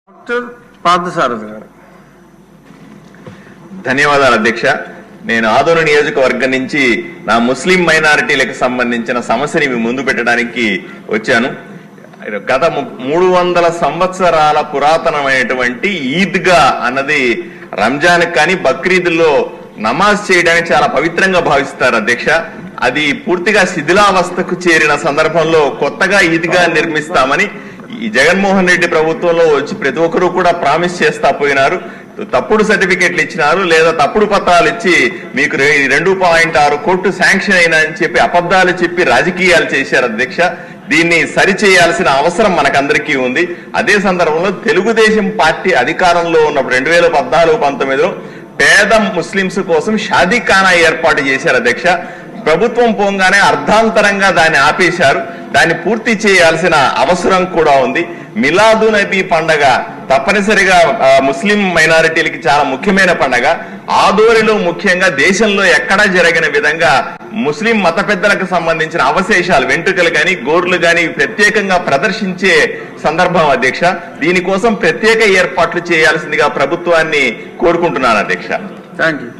Doctor Parthasarathi గారు. ధన్యవాదాలు అధ్యక్ష. నేను ఆదోని నియోజకవర్గం నుంచి నా ముస్లిం మైనారిటీలకు సంబంధించిన సమస్యని మీ ముందు పెట్టడానికి వచ్చాను. గత 300 సంవత్సరాల పురాతనమైనటువంటి ఈద్గా అన్నది రంజాన్ కానీ బక్రీద్లో నమాజ్ చేయడానికి చాలా పవిత్రంగా భావిస్తారు అధ్యక్ష. అది పూర్తిగా శిథిలావస్థకు చేరిన సందర్భంలో కొత్తగా ఈద్గా నిర్మిస్తామని ఈ జగన్మోహన్ రెడ్డి ప్రభుత్వంలో వచ్చి ప్రతి ఒక్కరూ కూడా ప్రామిస్ చేస్తా పోయినారు. తప్పుడు సర్టిఫికెట్లు ఇచ్చినారు, లేదా తప్పుడు పత్రాలు ఇచ్చి మీకు 2.6 కోట్లు శాంక్షన్ అయినా అని చెప్పి అబద్ధాలు చెప్పి రాజకీయాలు చేశారు అధ్యక్ష. దీన్ని సరిచేయాల్సిన అవసరం మనకందరికీ ఉంది. అదే సందర్భంలో తెలుగుదేశం పార్టీ అధికారంలో ఉన్నప్పుడు 2014-19లో పేద ముస్లింస్ కోసం షాదీఖానా ఏర్పాటు చేశారు అధ్యక్ష. ప్రభుత్వం పోగానే అర్ధాంతరంగా దాన్ని ఆపేశారు. దాన్ని పూర్తి చేయాల్సిన అవసరం కూడా ఉంది. మిలాదు నబీ పండగ తప్పనిసరిగా ముస్లిం మైనారిటీలకి చాలా ముఖ్యమైన పండగ. ఆదోనిలో ముఖ్యంగా దేశంలో ఎక్కడా జరగిన విధంగా ముస్లిం మత పెద్దలకు సంబంధించిన అవశేషాలు, వెంట్రుకలు కానీ గోర్లు కానీ ప్రత్యేకంగా ప్రదర్శించే సందర్భం అధ్యక్ష. దీనికోసం ప్రత్యేక ఏర్పాట్లు చేయాల్సిందిగా ప్రభుత్వాన్ని కోరుకుంటున్నాను అధ్యక్ష. Thank you.